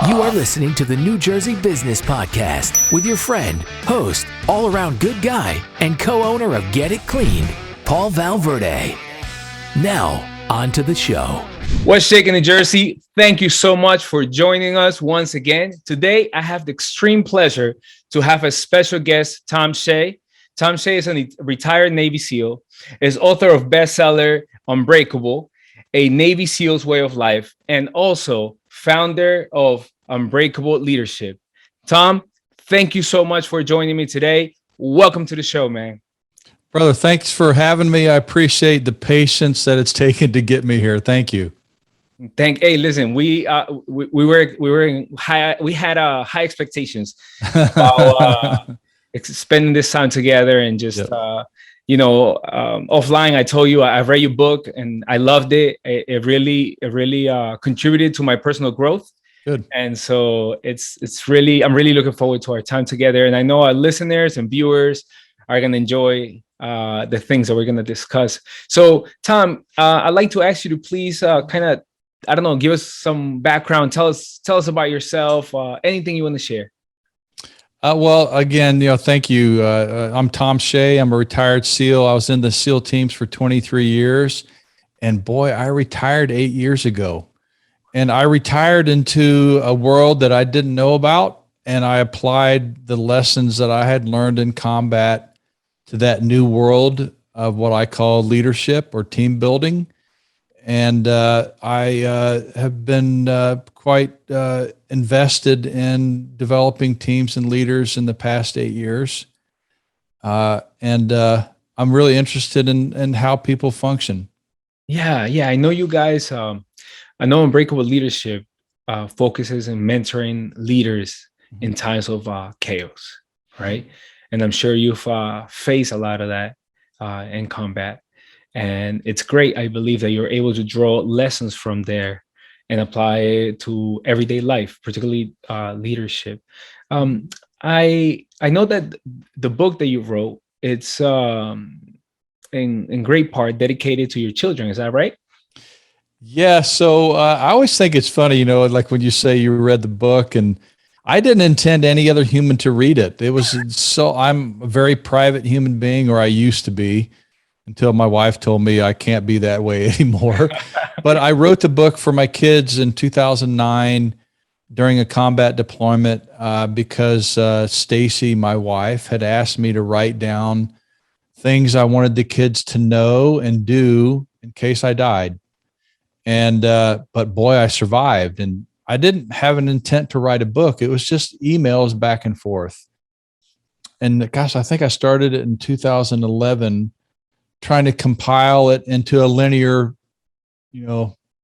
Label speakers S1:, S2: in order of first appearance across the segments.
S1: You are listening to the New Jersey Business Podcast with your friend, host, all-around good guy, and co-owner of Get It Cleaned, Paul Valverde. Now, on to the show.
S2: What's shaking New Jersey? Thank you so much for joining us once again. Today, I have the extreme pleasure to have a special guest, Thom Shea. Thom Shea is a retired Navy SEAL, is author of bestseller Unbreakable, A Navy SEAL's Way of Life, and also founder of Unbreakable Leadership. Thom, thank you so much for joining me today. Welcome to the show, man.
S3: Brother, thanks for having me. I appreciate the patience that it's taken to get me here. Thank you.
S2: Hey, listen, we had high expectations about spending this time together and just offline. I told you I've read your book and I loved it. It really contributed to my personal growth.
S3: Good.
S2: And so I'm really looking forward to our time together. And I know our listeners and viewers are going to enjoy the things that we're going to discuss. So, Thom, I'd like to ask you to please give us some background. Tell us about yourself, anything you want to share.
S3: Well, again, thank you. I'm Thom Shea. I'm a retired SEAL. I was in the SEAL teams for 23 years. And boy, I retired 8 years ago. And I retired into a world that I didn't know about. And I applied the lessons that I had learned in combat to that new world of what I call leadership or team building. And I have been quite invested in developing teams and leaders in the past 8 years. And I'm really interested in how people function.
S2: Yeah. I know you guys, I know Unbreakable Leadership focuses on mentoring leaders in times of chaos, right? And I'm sure you've faced a lot of that in combat. And it's great, I believe, that you're able to draw lessons from there and apply it to everyday life, particularly leadership. I know that the book that you wrote, it's in great part dedicated to your children. Is that right?
S3: Yeah. So I always think it's funny, like when you say you read the book, and I didn't intend any other human to read it. I'm a very private human being, or I used to be, until my wife told me I can't be that way anymore. But I wrote the book for my kids in 2009 during a combat deployment because Stacy, my wife, had asked me to write down things I wanted the kids to know and do in case I died. And but boy, I survived. And I didn't have an intent to write a book. It was just emails back and forth. And gosh, I think I started it in 2011, trying to compile it into a linear,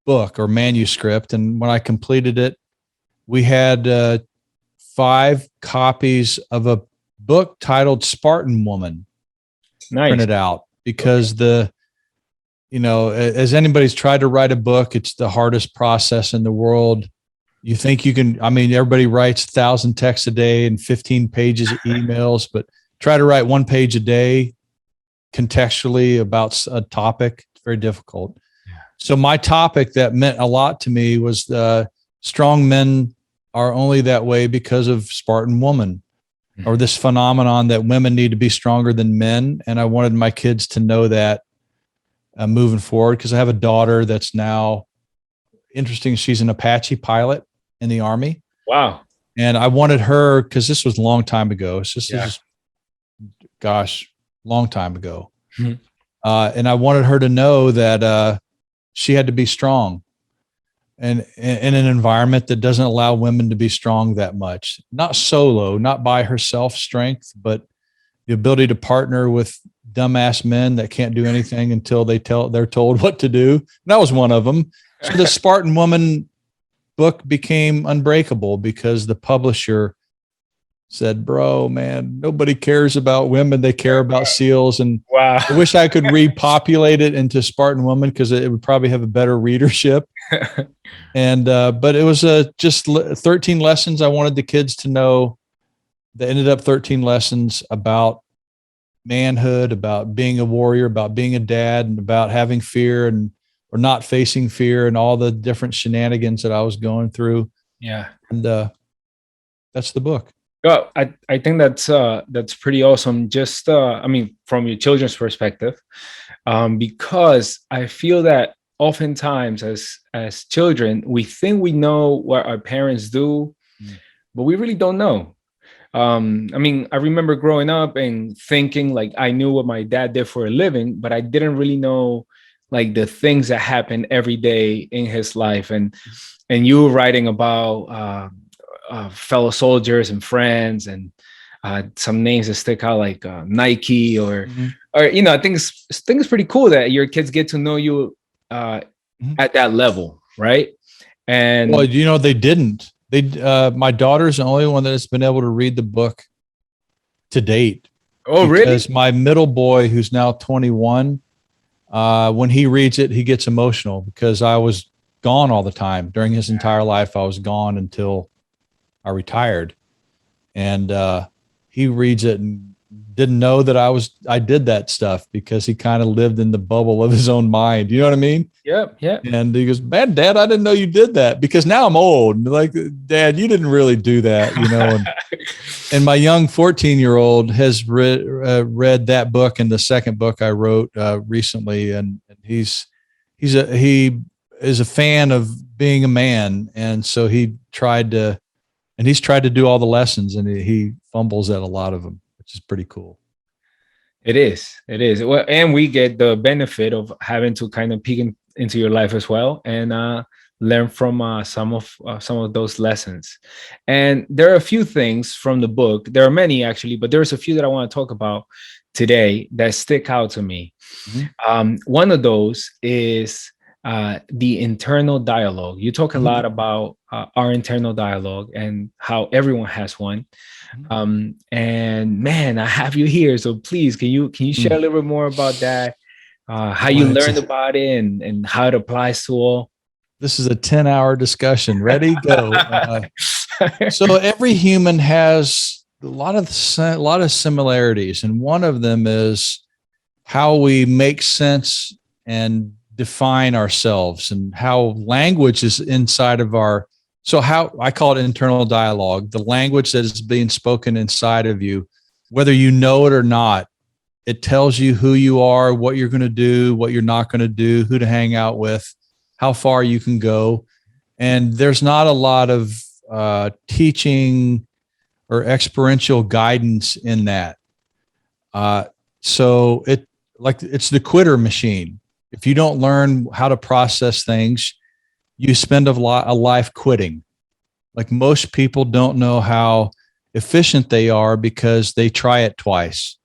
S3: book or manuscript. And when I completed it, we had 5 copies of a book titled Spartan-Wife printed out because as anybody's tried to write a book, it's the hardest process in the world. You think you can, everybody writes 1,000 texts a day and 15 pages of emails, but try to write 1 page a day contextually about a topic. It's very difficult. Yeah. So my topic that meant a lot to me was strong men are only that way because of Spartan woman, or this phenomenon that women need to be stronger than men. And I wanted my kids to know that moving forward, because I have a daughter that's now interesting. She's an Apache pilot in the Army.
S2: Wow.
S3: And I wanted her, because this was a long time ago. Long time ago. Mm-hmm. And I wanted her to know that she had to be strong and in an environment that doesn't allow women to be strong that much. Not solo, not by herself strength, but the ability to partner with dumbass men that can't do anything until they're told what to do. And that was one of them. So the Spartan Woman book became Unbreakable because the publisher said, bro, man, nobody cares about women. They care about SEALs. And wow. I wish I could repopulate it into Spartan Woman because it would probably have a better readership. And, but it was just 13 lessons I wanted the kids to know. That ended up 13 lessons about manhood, about being a warrior, about being a dad, and about having fear or not facing fear and all the different shenanigans that I was going through.
S2: Yeah.
S3: And that's the book.
S2: Well, I think that's pretty awesome. Just I mean, from your children's perspective, because I feel that oftentimes as children, we think we know what our parents do, but we really don't know. I mean, I remember growing up and thinking like I knew what my dad did for a living, but I didn't really know like the things that happen every day in his life. And you writing about fellow soldiers and friends, and some names that stick out like Nike or you know, I think it's pretty cool that your kids get to know you at that level, right? And
S3: Well, you know, they didn't. My daughter's the only one that's been able to read the book to date.
S2: oh,
S3: Because
S2: really?
S3: my middle boy, who's now 21, when he reads it, he gets emotional because I was gone all the time. During his entire life, I was gone until I retired. And he reads it and didn't know that I did that stuff because he kind of lived in the bubble of his own mind. You know what I mean?
S2: Yep, yep.
S3: And he goes, "Man, Dad, I didn't know you did that," because now I'm old. Like, Dad, you didn't really do that, you know. And my young 14-year-old has read that book and the second book I wrote recently, and he is a fan of being a man, and so he's tried to do all the lessons, and he fumbles at a lot of them, which is pretty cool.
S2: It is. It is. Well, and we get the benefit of having to kind of peek into your life as well, and learn from some of those lessons. And there are a few things from the book. There are many actually, but there's a few that I want to talk about today that stick out to me. One of those is the internal dialogue. You talk a lot about our internal dialogue and how everyone has one. And man, I have you here, so please, can you share a little bit more about that? How you learned about it and how it applies to all?
S3: This is a 10-hour discussion. Ready? Go. So every human has a lot of similarities, and one of them is how we make sense and define ourselves, and how language is inside of our. So how I call it internal dialogue, the language that is being spoken inside of you, whether you know it or not. It tells you who you are, what you're going to do, what you're not going to do, who to hang out with, how far you can go. And there's not a lot of teaching or experiential guidance in that. So it's the quitter machine. If you don't learn how to process things, you spend a life quitting. Like, most people don't know how efficient they are because they try it twice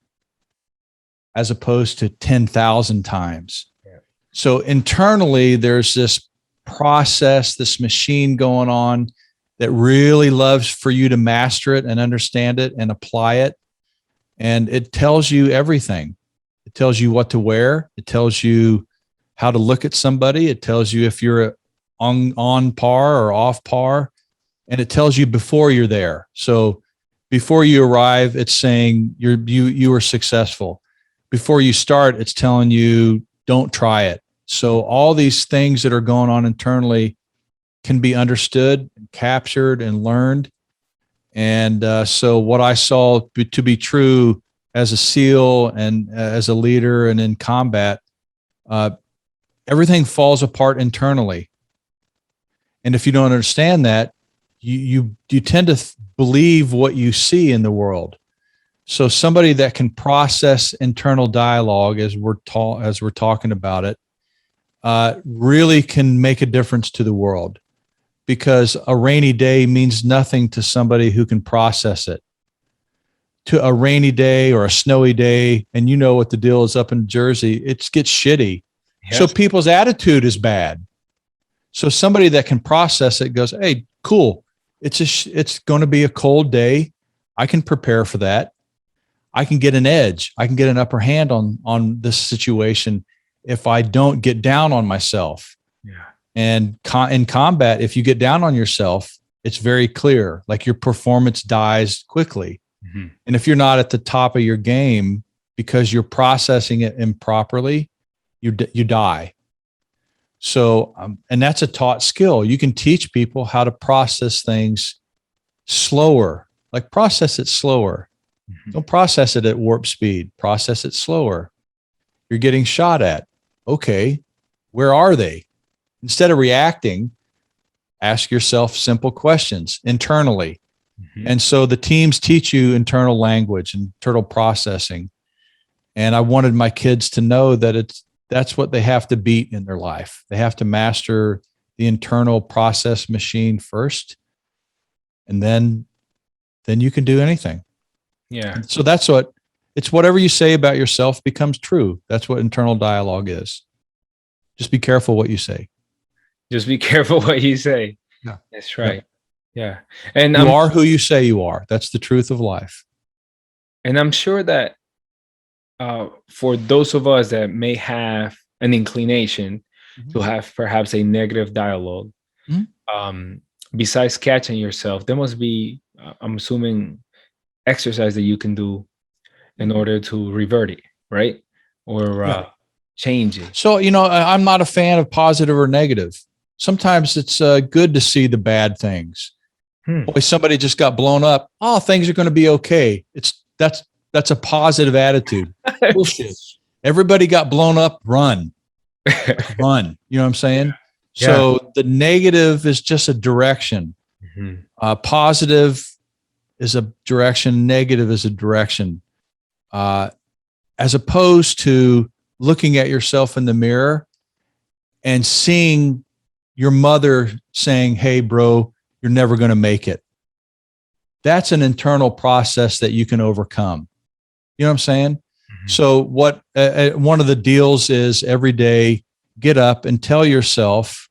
S3: as opposed to 10,000 times. Yeah. So internally, there's this process, this machine going on that really loves for you to master it and understand it and apply it. And it tells you everything. It tells you what to wear. It tells you how to look at somebody. It tells you if you're on par or off par. And it tells you before you're there. So before you arrive, it's saying you were successful. Before you start, it's telling you don't try it. So all these things that are going on internally can be understood, captured, and learned. And so what I saw to be true as a SEAL and as a leader and in combat, everything falls apart internally. And if you don't understand that, you tend to believe what you see in the world. So somebody that can process internal dialogue, as we're talking about it, really can make a difference to the world, because a rainy day means nothing to somebody who can process it. To a rainy day or a snowy day, and you know what the deal is up in Jersey, it gets shitty. Yes. So people's attitude is bad. So somebody that can process it goes, "Hey, cool. It's going to be a cold day. I can prepare for that. I can get an edge. I can get an upper hand on this situation if I don't get down on myself." Yeah. And in combat, if you get down on yourself, it's very clear, like your performance dies quickly. Mm-hmm. And if you're not at the top of your game because you're processing it improperly, you die. So, and that's a taught skill. You can teach people how to process things slower, like process it slower. Don't process it at warp speed. Process it slower. You're getting shot at. Okay, where are they? Instead of reacting, ask yourself simple questions internally. And so the teams teach you internal language and internal processing. And I wanted my kids to know that that's what they have to beat in their life. They have to master the internal process machine first, and then you can do anything.
S2: Yeah.
S3: And so that's what it's whatever you say about yourself becomes true. That's what internal dialogue is. Just be careful what you say.
S2: Just be careful what you say.
S3: Yeah.
S2: That's right. Yeah. And
S3: you are who you say you are. That's the truth of life.
S2: And I'm sure that for those of us that may have an inclination to have perhaps a negative dialogue, besides catching yourself, there must be, I'm assuming, exercise that you can do in order to revert it, right? Or change it.
S3: So, I'm not a fan of positive or negative. Sometimes it's good to see the bad things. Boy, somebody just got blown up. Oh, things are going to be okay. That's a positive attitude. Bullshit. Everybody got blown up. Run. Run. You know what I'm saying? Yeah. So the negative is just a direction. Positive is a direction. Negative is a direction. As opposed to looking at yourself in the mirror and seeing your mother saying, "Hey, bro, you're never going to make it." That's an internal process that you can overcome. You know what I'm saying? So what one of the deals is every day, get up and tell yourself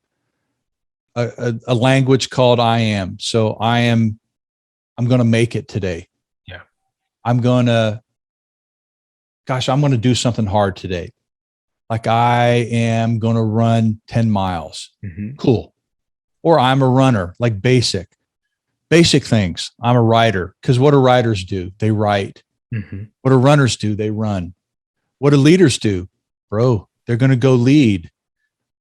S3: a language called I am. So I'm going to make it today.
S2: Yeah.
S3: I'm going to do something hard today. Like I am going to run 10 miles. Cool. Or I'm a runner, like basic things. I'm a writer. Because what do writers do? They write. What do runners do? They run. What do leaders do? Bro, they're going to go lead.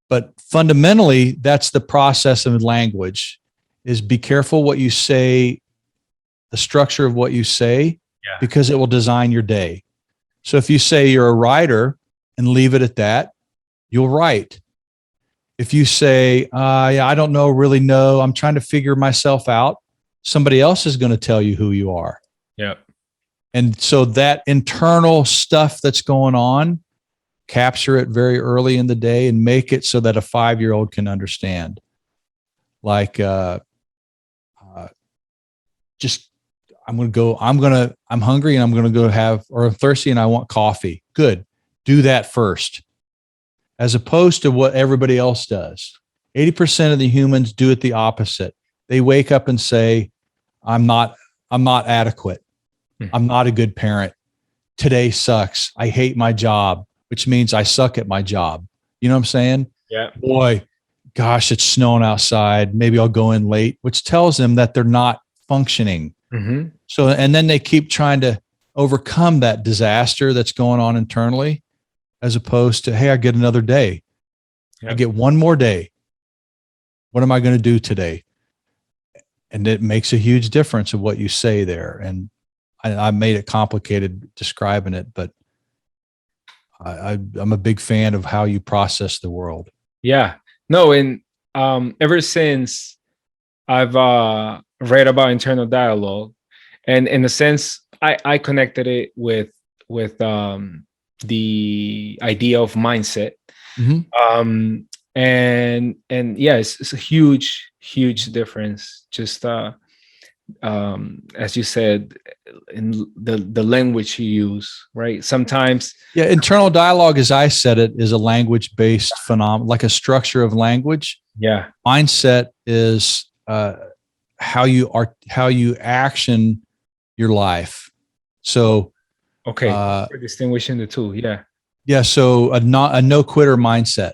S3: But fundamentally, that's the process of language, is be careful what you say, the structure of what you say, because it will design your day. So if you say you're a writer and leave it at that, you'll write. If you say, I don't really know, I'm trying to figure myself out, somebody else is going to tell you who you are.
S2: Yeah.
S3: And so that internal stuff that's going on, capture it very early in the day and make it so that a 5-year-old can understand. Like, I'm hungry and I'm going to go or I'm thirsty and I want coffee. Good. Do that first, as opposed to what everybody else does. 80% of the humans do it the opposite. They wake up and say, I'm not adequate. I'm not a good parent. Today sucks. I hate my job, which means I suck at my job. You know what I'm saying?
S2: Yeah.
S3: Boy, gosh, it's snowing outside. Maybe I'll go in late, which tells them that they're not functioning. So, and then they keep trying to overcome that disaster that's going on internally, as opposed to, hey, I get another day. I get one more day. What am I going to do today? And it makes a huge difference of what you say there. And I made it complicated describing it, but I'm a big fan of how you process the world.
S2: Yeah. No, and ever since I've read about internal dialogue, and in a sense, I connected it with the idea of mindset. And yeah, it's a huge difference. Just as you said, in the language you use, right? Sometimes,
S3: internal dialogue, as I said it, is a language-based phenomenon, like a structure of language.
S2: Yeah.
S3: Mindset is how you action your life. So
S2: okay, we're distinguishing the two.
S3: Yeah. So a no quitter mindset.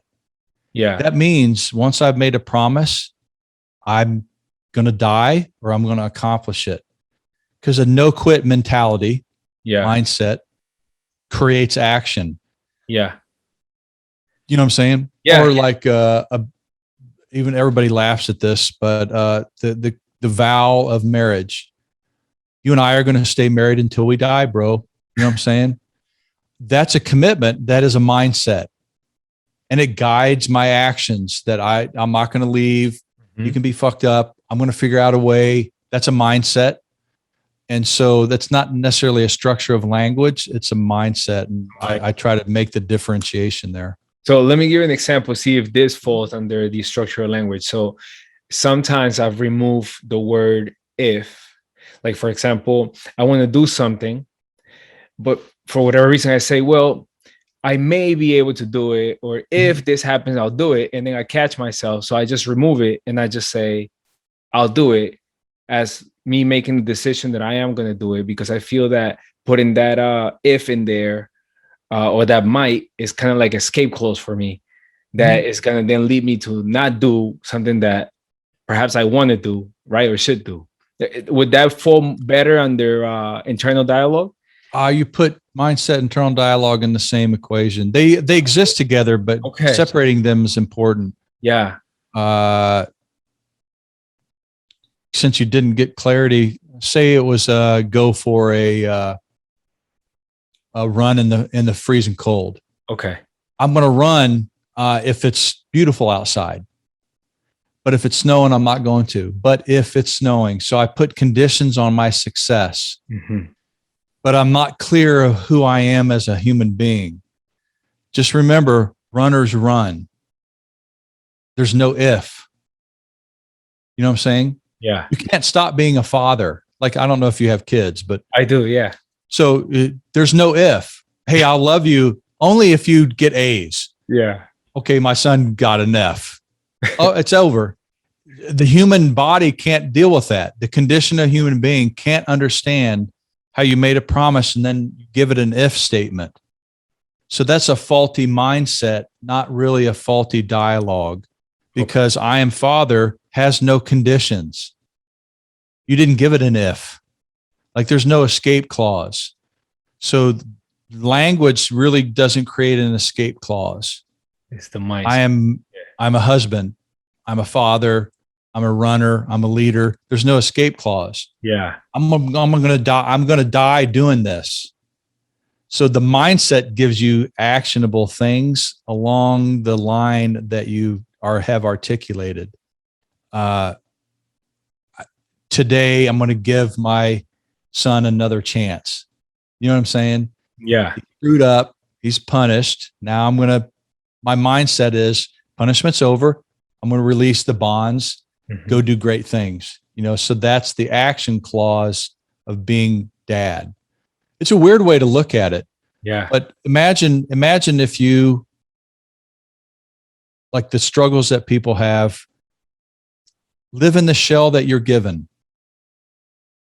S2: Yeah.
S3: That means once I've made a promise, I'm going to die or I'm going to accomplish it. Because a no quit mentality, mindset, creates action.
S2: Yeah.
S3: You know what I'm saying?
S2: Yeah.
S3: Or like even everybody laughs at this, but the vow of marriage. You and I are going to stay married until we die, bro. You know what I'm saying? That's a commitment. That is a mindset. And it guides my actions that I'm not going to leave.
S2: Mm-hmm.
S3: You can be fucked up. I'm going to figure out a way. That's a mindset. And so that's not necessarily a structure of language. It's a mindset. And I try to make the differentiation there.
S2: So let me give you an example, see if this falls under the structural language. So sometimes I've removed the word if. Like, for example, I want to do something, but for whatever reason, I say, well, I may be able to do it, or if this happens, I'll do it. And then I catch myself. So I just remove it and I just say, I'll do it, as me making the decision that I am going to do it, because I feel that putting that if in there or that might is kind of like escape clause for me. That is going to then lead me to not do something that perhaps I want to do, right, or should do. Would that fall better under internal dialogue?
S3: You put mindset, internal dialogue in the same equation. They exist together, but separating them is important.
S2: Yeah.
S3: Since you didn't get clarity, say it was go for a run in the freezing cold.
S2: Okay.
S3: I'm going to run if it's beautiful outside. But if it's snowing, I'm not going to. But if it's snowing, so I put conditions on my success.
S2: Mm-hmm.
S3: But I'm not clear of who I am as a human being. Just remember, runners run. There's no if. You know what I'm saying?
S2: Yeah.
S3: You can't stop being a father. Like, I don't know if you have kids, but
S2: I do. Yeah.
S3: So there's no if. Hey, I'll love you only if you get A's.
S2: Yeah.
S3: Okay, my son got an F. Oh, it's over. The human body can't deal with that. The condition of a human being can't understand how you made a promise and then give it an if statement. So that's a faulty mindset, not really a faulty dialogue, because I am father has no conditions. You didn't give it an if. Like, there's no escape clause. So language really doesn't create an escape clause.
S2: It's the mindset.
S3: I'm a husband. I'm a father. I'm a runner. I'm a leader. There's no escape clause.
S2: Yeah.
S3: I'm going to die. I'm going to die doing this. So the mindset gives you actionable things along the line that you have articulated. Today, I'm going to give my son another chance. You know what I'm saying?
S2: Yeah.
S3: He screwed up. He's punished. Now my mindset is punishment's over. I'm going to release the bonds, go do great things. You know, so that's the action clause of being dad. It's a weird way to look at it.
S2: Yeah.
S3: But imagine if you, like the struggles that people have, live in the shell that you're given.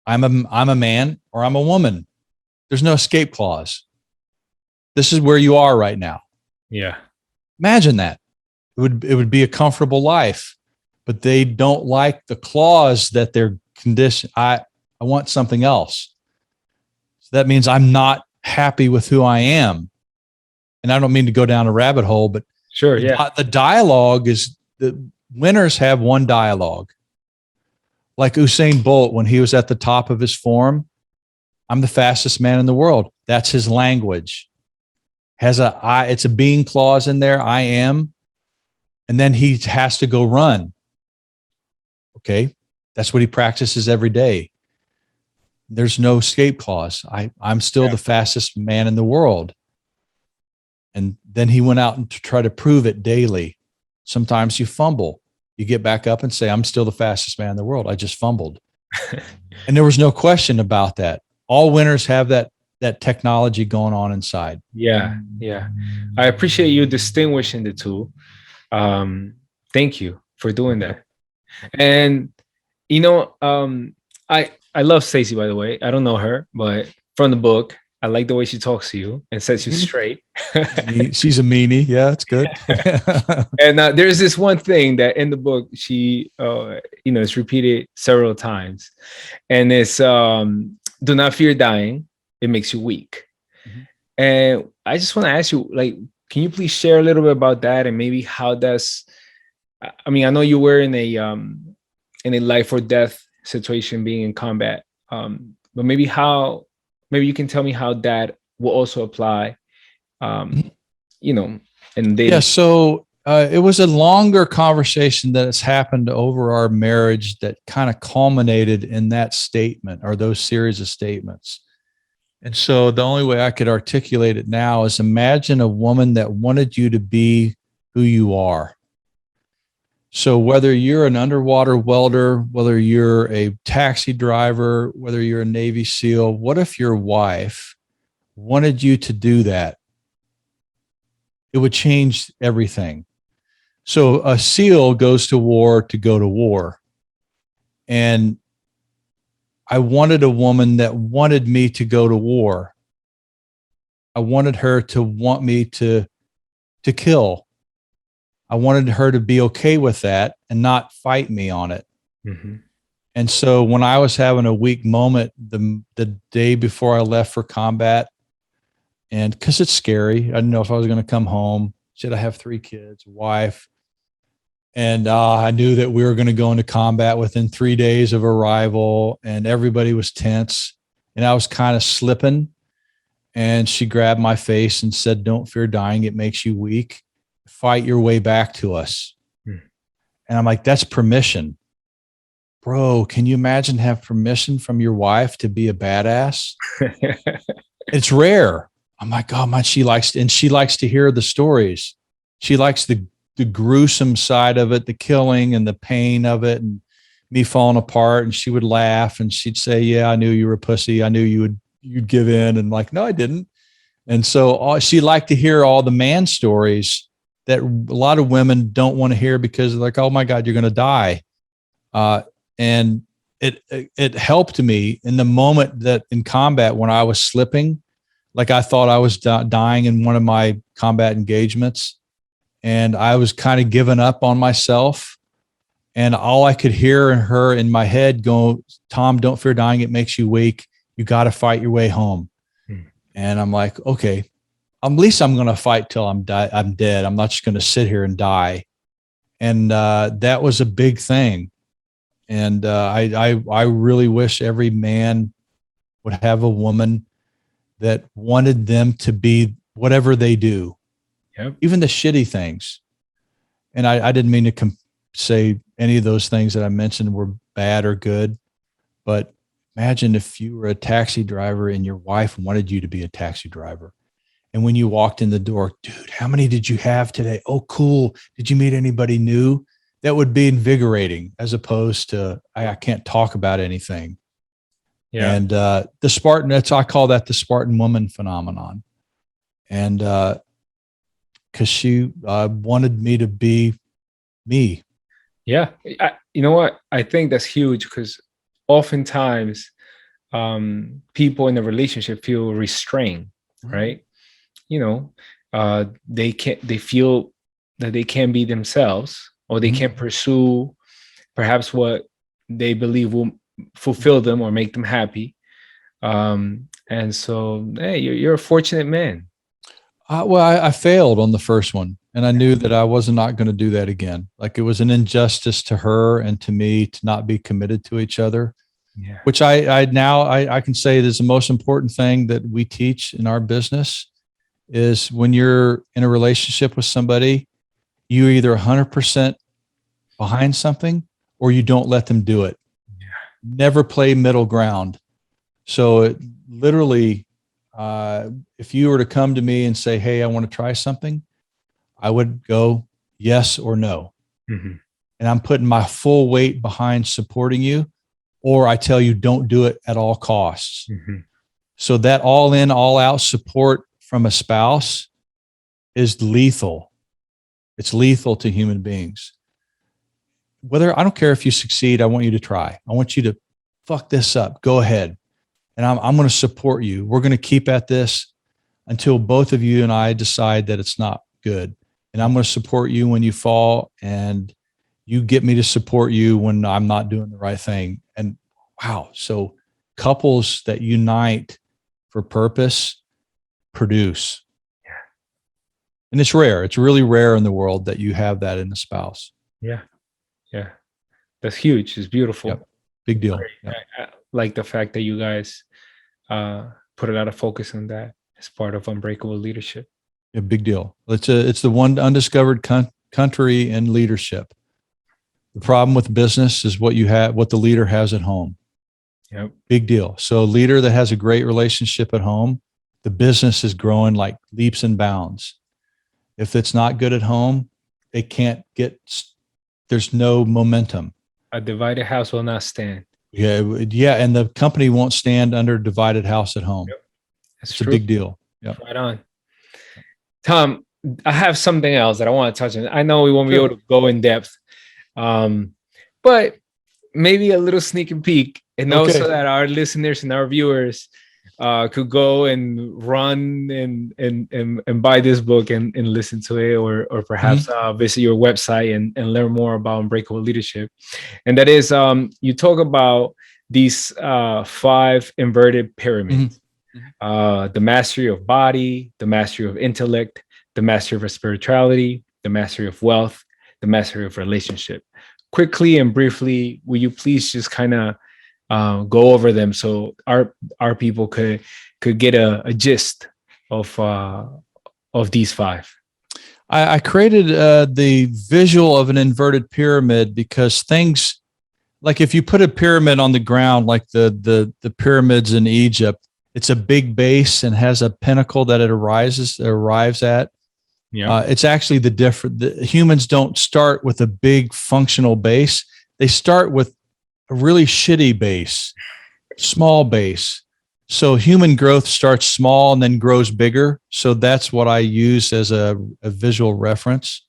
S3: I'm a man or I'm a woman. There's no escape clause. This is where you are right now.
S2: Yeah.
S3: Imagine that. It would be a comfortable life, but they don't like the clause that they're conditioned. I want something else. So that means I'm not happy with who I am. And I don't mean to go down a rabbit hole, but
S2: sure. Yeah.
S3: The dialogue is the winners have one dialogue. Like Usain Bolt, when he was at the top of his form, I'm the fastest man in the world. That's his language. It's a being clause in there. I am. And then he has to go run. Okay. That's what he practices every day. There's no escape clause. I'm still the fastest man in the world. And then he went out and to try to prove it daily. Sometimes you fumble. You get back up and say, I'm still the fastest man in the world. I just fumbled. And there was no question about that. All winners have that technology going on inside.
S2: Yeah. Yeah. I appreciate you distinguishing the two. Thank you for doing that. And, you know, I love Stacy, by the way. I don't know her, but from the book, I like the way she talks to you and sets you straight.
S3: She's a meanie. Yeah, it's good.
S2: And there's this one thing that in the book, she, it's repeated several times. And it's do not fear dying. It makes you weak. Mm-hmm. And I just want to ask you, like, can you please share a little bit about that, and maybe how that's, I mean, I know you were in a life or death situation being in combat, but maybe you can tell me how that will also apply,
S3: Mhm.
S2: you know, in dating.
S3: Yeah. So it was a longer conversation that has happened over our marriage that kind of culminated in that statement, or those series of statements. And so the only way I could articulate it now is, imagine a woman that wanted you to be who you are. So whether you're an underwater welder, whether you're a taxi driver, whether you're a Navy SEAL, what if your wife wanted you to do that? It would change everything. So a SEAL goes to war to go to war. And I wanted a woman that wanted me to go to war. I wanted her to want me to kill. I wanted her to be okay with that and not fight me on it.
S2: Mm-hmm.
S3: And so when I was having a weak moment the day before I left for combat, and because it's scary, I didn't know if I was going to come home. Should I have 3 kids, wife? And I knew that we were going to go into combat within 3 days of arrival, and everybody was tense, and I was kind of slipping. And she grabbed my face and said, "Don't fear dying. It makes you weak. Fight your way back to us."
S2: Hmm.
S3: And I'm like, that's permission. Bro, can you imagine have permission from your wife to be a badass? It's rare. I'm like, oh man, she likes to hear the stories. She likes the gruesome side of it, the killing and the pain of it, and me falling apart. And she would laugh and she'd say, "Yeah, I knew you were a pussy. I knew you'd give in." And like, no, I didn't. And so she liked to hear all the man stories that a lot of women don't want to hear, because they're like, "Oh my God, you're going to die." And it helped me in the moment that in combat, when I was slipping, like I thought I was dying in one of my combat engagements, and I was kind of giving up on myself. And all I could hear in my head go, "Tom, don't fear dying. It makes you weak. You got to fight your way home." And I'm like, okay, at least I'm going to fight till I'm dead. I'm not just going to sit here and die. And that was a big thing. And I really wish every man would have a woman that wanted them to be whatever they do,
S2: Yep.
S3: even the shitty things. And I didn't mean to say any of those things that I mentioned were bad or good, but imagine if you were a taxi driver and your wife wanted you to be a taxi driver. And when you walked in the door, "Dude, how many did you have today? Oh, cool. Did you meet anybody new?" That would be invigorating, as opposed to, I can't talk about anything.
S2: Yeah.
S3: And the Spartan, I call that the Spartan woman phenomenon. And because she wanted me to be me.
S2: Yeah. You know what? I think that's huge, because oftentimes people in a relationship feel restrained, right? You know, they feel that they can't be themselves, or they can't pursue perhaps what they believe will fulfill them or make them happy. And so, hey, you're a fortunate man.
S3: Well, I failed on the first one, and I knew that I was not going to do that again. Like, it was an injustice to her and to me to not be committed to each other.
S2: Yeah.
S3: Which I can say it is the most important thing that we teach in our business, is when you're in a relationship with somebody, you either 100% behind something or you don't let them do it.
S2: Yeah.
S3: Never play middle ground. So it literally, if you were to come to me and say, "Hey, I want to try something," I would go yes or no.
S2: Mm-hmm.
S3: And I'm putting my full weight behind supporting you, or I tell you, don't do it at all costs.
S2: Mm-hmm.
S3: So that all in, all out support from a spouse is lethal. It's lethal to human beings. I don't care if you succeed, I want you to try. I want you to fuck this up. Go ahead. And I'm going to support you. We're going to keep at this until both of you and I decide that it's not good. And I'm going to support you when you fall, and you get me to support you when I'm not doing the right thing. And wow. So couples that unite for purpose produce. And it's rare. It's really rare in the world that you have that in a spouse.
S2: Yeah. Yeah. That's huge. It's beautiful.
S3: Yep. Big deal. Yep.
S2: I like the fact that you guys put a lot of focus on that as part of Unbreakable Leadership.
S3: A big deal. It's the one undiscovered country in leadership. The problem with business is what the leader has at home.
S2: Yep.
S3: Big deal. So a leader that has a great relationship at home, the business is growing like leaps and bounds. If it's not good at home, there's no momentum.
S2: A divided house will not stand.
S3: Yeah. And the company won't stand under a divided house at home.
S2: Yep.
S3: It's a big deal. Yep.
S2: Right on. Tom, I have something else that I want to touch on. I know we won't be able to go in depth, but maybe a little sneak peek, and also that our listeners and our viewers could go and run and buy this book and listen to it, or perhaps visit your website and learn more about Unbreakable Leadership. And that is, you talk about these 5 inverted pyramids. The mastery of body, the mastery of intellect, the mastery of spirituality, the mastery of wealth, the mastery of relationship. Quickly and briefly, will you please just kind of go over them so our people could get a gist of these 5?
S3: I created the visual of an inverted pyramid because things like if you put a pyramid on the ground, like the pyramids in Egypt, it's a big base and has a pinnacle that it arrives at. Yeah. It's actually the humans don't start with a big functional base. They start with a really shitty base, small base. So human growth starts small and then grows bigger. So that's what I use as a visual reference.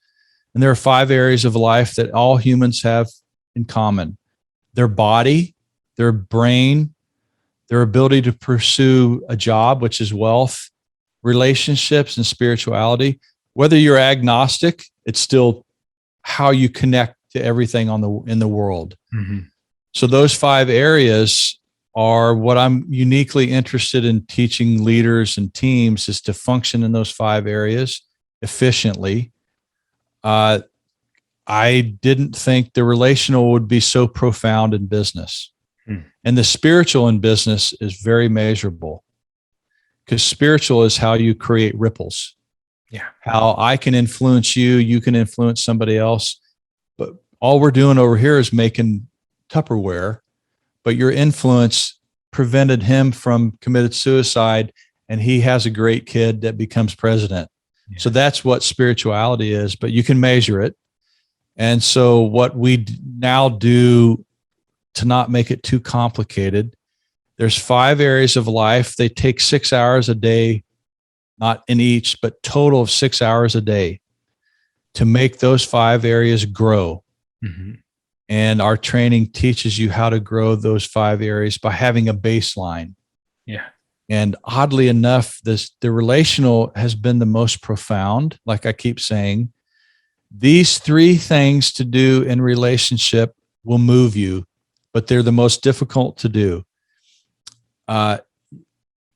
S3: And there are 5 areas of life that all humans have in common: their body, their brain, their ability to pursue a job, which is wealth, relationships, and spirituality. Whether you're agnostic, it's still how you connect to everything in the world. Mm-hmm. So those 5 areas are what I'm uniquely interested in teaching leaders and teams, is to function in those 5 areas efficiently. I didn't think the relational would be so profound in business. And the spiritual in business is very measurable, because spiritual is how you create ripples. Yeah. How I can influence you, you can influence somebody else. But all we're doing over here is making Tupperware, but your influence prevented him from committed suicide, and he has a great kid that becomes president. Yeah. So that's what spirituality is, but you can measure it. And so what we now do, to not make it too complicated, there's 5 areas of life. They take 6 hours a day, not in each, but total of 6 hours a day to make those 5 areas grow. Mm-hmm. And our training teaches you how to grow those 5 areas by having a baseline. Yeah. And oddly enough, the relational has been the most profound. Like I keep saying, these 3 things to do in relationship will move you, but they're the most difficult to do.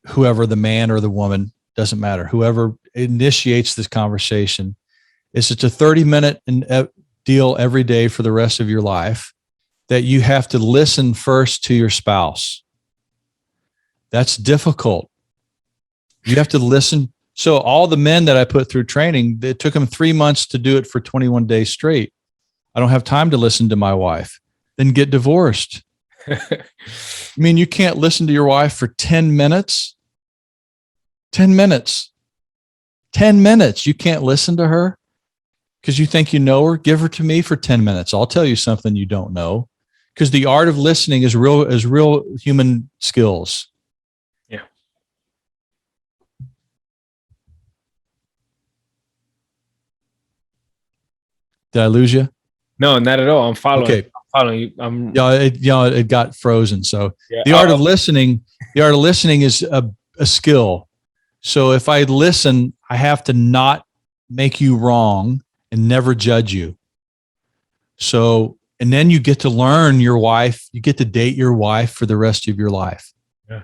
S3: Whoever, the man or the woman, doesn't matter. Whoever initiates this conversation, it's a 30-minute deal every day for the rest of your life, that you have to listen first to your spouse. That's difficult. You have to listen. So all the men that I put through training, it took them 3 months to do it for 21 days straight. I don't have time to listen to my wife. Then get divorced. I mean, you can't listen to your wife for 10 minutes. 10 minutes. 10 minutes. You can't listen to her because you think you know her. Give her to me for 10 minutes. I'll tell you something you don't know, because the art of listening is real human skills. Yeah. Did I lose you?
S2: No, not at all. I'm following.
S3: Okay.
S2: I'm following you.
S3: It got frozen. So yeah. The art of listening is a skill. So if I listen, I have to not make you wrong and never judge you. So, and then you get to learn your wife. You get to date your wife for the rest of your life. Yeah.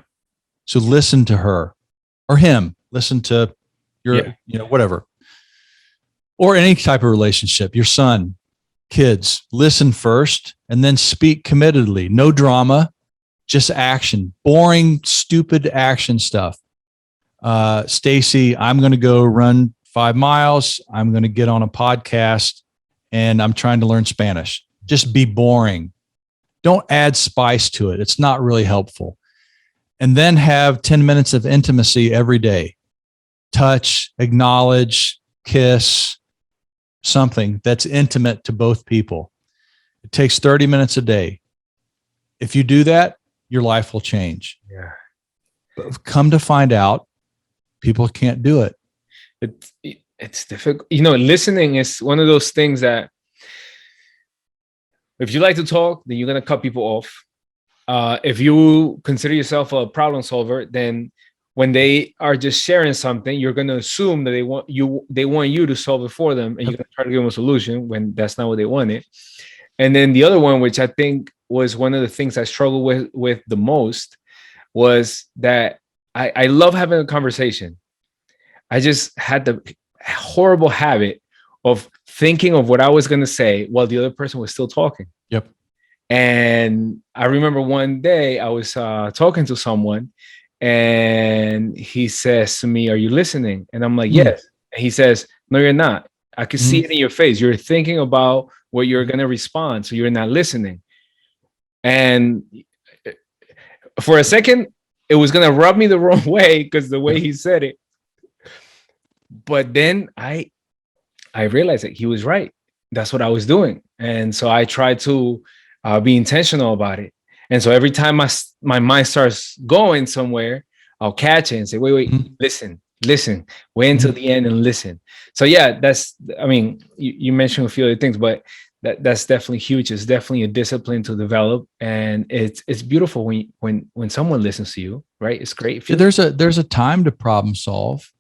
S3: So listen to her or him. Listen to your, whatever. or any type of relationship, your son, kids, listen first and then speak committedly. No drama, just action, boring, stupid action stuff. Stacy, I'm going to go run 5 miles. I'm going to get on a podcast and I'm trying to learn Spanish. Just be boring. Don't add spice to it. It's not really helpful. And then have 10 minutes of intimacy every day. Touch, acknowledge, kiss, something that's intimate to both people. It takes 30 minutes a day. If you do that, your life will change.
S2: Yeah.
S3: But come to find out, people can't do it.
S2: It's difficult. Listening is one of those things that if you like to talk, then you're going to cut people off. If you consider yourself a problem solver, then when they are just sharing something, you're going to assume that they want you to solve it for them, and you're going to try to give them a solution when that's not what they wanted. And then the other one, which I think was one of the things I struggled with the most, was that I love having a conversation. I just had the horrible habit of thinking of what I was going to say while the other person was still talking.
S3: Yep.
S2: And I remember one day I was talking to someone, and he says to me, "Are you listening?" And I'm like, "Yes." And he says, "No, you're not. I can see it in your face. You're thinking about what you're going to respond, so you're not listening." And for a second, it was going to rub me the wrong way because the way he said it. But then I realized that he was right. That's what I was doing. And so I tried to be intentional about it. And so every time my mind starts going somewhere, I'll catch it and say, wait, listen, wait until the end and listen. So yeah, you mentioned a few other things, but that's definitely huge. It's definitely a discipline to develop. And it's beautiful when someone listens to you, right? It's great.
S3: There's a time to problem solve,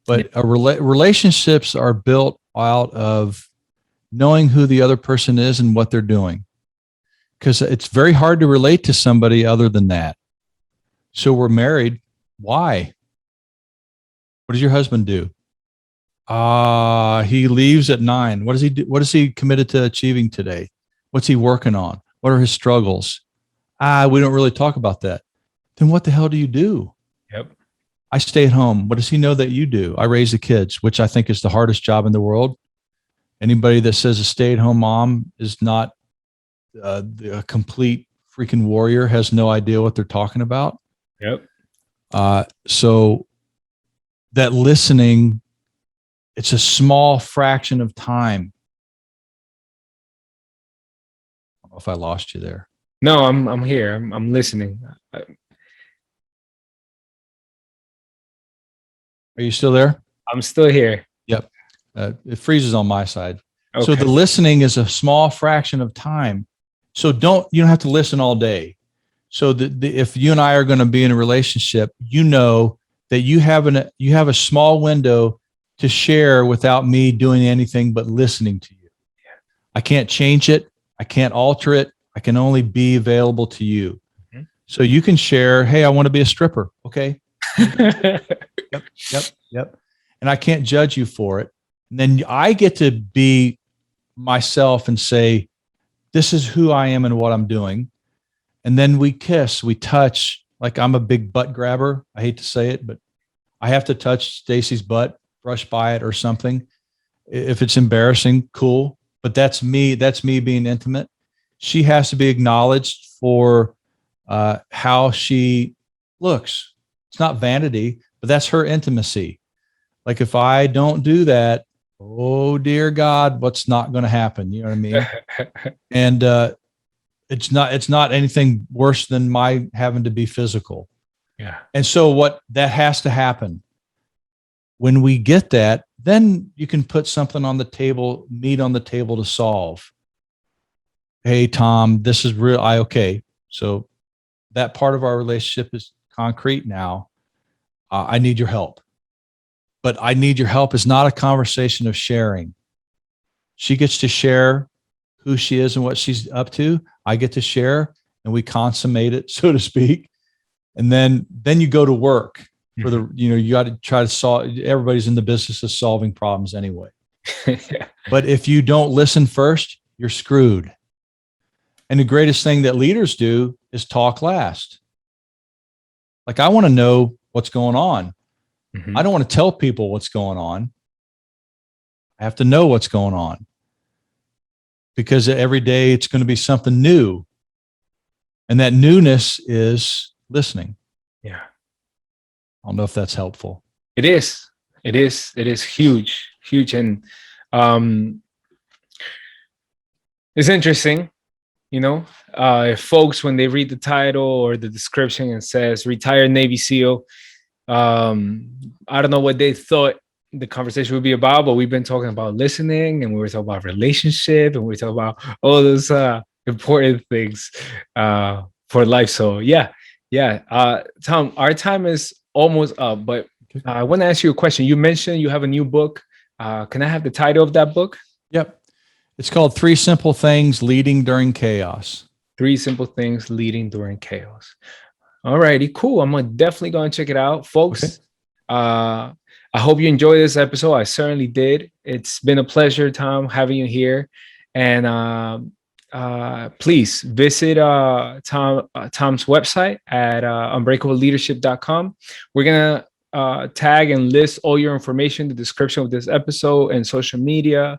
S3: but relationships are built out of knowing who the other person is and what they're doing. Because it's very hard to relate to somebody other than that. So we're married. Why? What does your husband do? He leaves at 9. What does he do? What is he committed to achieving today? What's he working on? What are his struggles? We don't really talk about that. Then what the hell do you do?
S2: Yep.
S3: I stay at home. What does he know that you do? I raise the kids, which I think is the hardest job in the world. Anybody that says a stay-at-home mom is not a complete freaking warrior has no idea what they're talking about.
S2: Yep.
S3: So that listening, it's a small fraction of time. I don't know if I lost you there.
S2: No, I'm here. I'm listening.
S3: Are you still there?
S2: I'm still here.
S3: Yep. It freezes on my side.
S2: Okay.
S3: So the listening is a small fraction of time. So you don't have to listen all day. So if you and I are going to be in a relationship, you know that you have a small window to share without me doing anything but listening to you.
S2: Yeah.
S3: I can't change it. I can't alter it. I can only be available to you. Mm-hmm. So you can share, hey, I want to be a stripper. Okay. Yep. And I can't judge you for it. And then I get to be myself and say, this is who I am and what I'm doing. And then we kiss, we touch. Like I'm a big butt grabber. I hate to say it, but I have to touch Stacy's butt, brush by it or something. If it's embarrassing, cool. But that's me being intimate. She has to be acknowledged for how she looks. It's not vanity, but that's her intimacy. Like if I don't do that, oh dear God, what's not going to happen? You know what I mean? And it's not anything worse than my having to be physical.
S2: Yeah. And
S3: so what that has to happen. When we get that, then you can put something on the table, meat on the table to solve. Hey, Tom, this is real. Okay. So that part of our relationship is concrete now. I need your help. But I need your help is not a conversation of sharing. She gets to share who she is and what she's up to. I get to share and we consummate it, so to speak. And then you go to work for you got to try to solve. Everybody's in the business of solving problems anyway.
S2: Yeah.
S3: But if you don't listen first, you're screwed. And the greatest thing that leaders do is talk last. Like, I want to know what's going on.
S2: Mhm.
S3: I don't want to tell people what's going on. I have to know what's going on, because every day it's going to be something new. And that newness is listening.
S2: Yeah.
S3: I don't know if that's helpful.
S2: It is. It is huge, huge. And it's interesting, if folks, when they read the title or the description and says retired Navy SEAL, I don't know what they thought the conversation would be about, but we've been talking about listening, and we were talking about relationship, and we were talking about all those important things for life. So yeah. Thom, our time is almost up, but I want to ask you a question. You mentioned you have a new book. Can I have the title of that book?
S3: Yep. It's called 3 Simple Things Leading During Chaos.
S2: 3 Simple Things Leading During Chaos. All righty, cool. I'm definitely going to check it out, folks.
S3: Okay.
S2: I hope you enjoyed this episode. I certainly did. It's been a pleasure, Thom, having you here. And please visit Thom's website at unbreakableleadership.com. We're going to tag and list all your information, the description of this episode, and social media,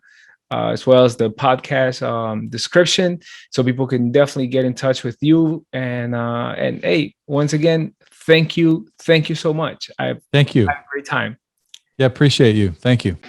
S2: as well as the podcast description, so people can definitely get in touch with you. And hey, once again, thank you so much.
S3: Thank you.
S2: Had a great time.
S3: Yeah, appreciate you. Thank you.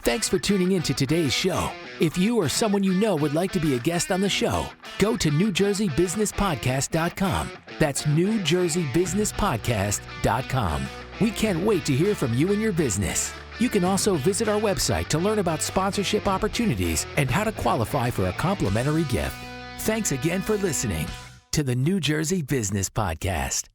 S1: Thanks for tuning in to today's show. If you or someone you know would like to be a guest on the show, go to NewJerseyBusinessPodcast.com. That's NewJerseyBusinessPodcast.com. We can't wait to hear from you and your business. You can also visit our website to learn about sponsorship opportunities and how to qualify for a complimentary gift. Thanks again for listening to the New Jersey Business Podcast.